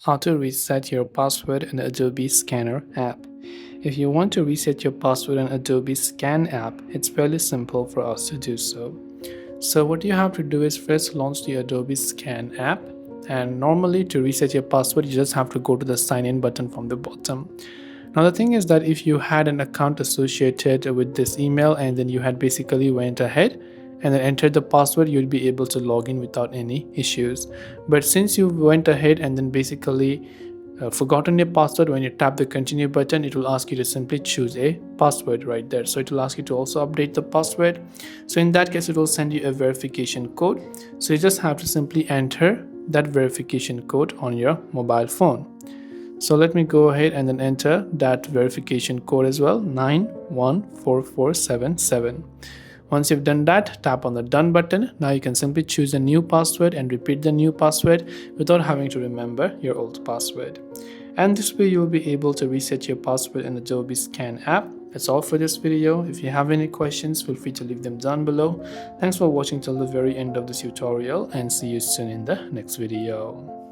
How to reset your password in Adobe Scanner app. If you want to reset your password in Adobe Scan app, it's fairly simple for us to do so. So what you have to do is first launch the Adobe Scan app, and normally to reset your password you just have to go to the sign in button from the bottom. Now the thing is that if you had an account associated with this email and then you had basically went ahead and then entered the password, you'd be able to log in without any issues. But since you went ahead and then basically forgotten your password, when you tap the continue button it will ask you to simply choose a password right there. So it will ask you to also update the password. So in that case it will send you a verification code, so you just have to simply enter that verification code on your mobile phone. So let me go ahead and then enter that verification code as well, 914477. Once you've done that, tap on the done button. Now you can simply choose a new password and repeat the new password without having to remember your old password. And this way you will be able to reset your password in the Adobe Scan app. That's all for this video. If you have any questions, feel free to leave them down below. Thanks for watching till the very end of this tutorial, and see you soon in the next video.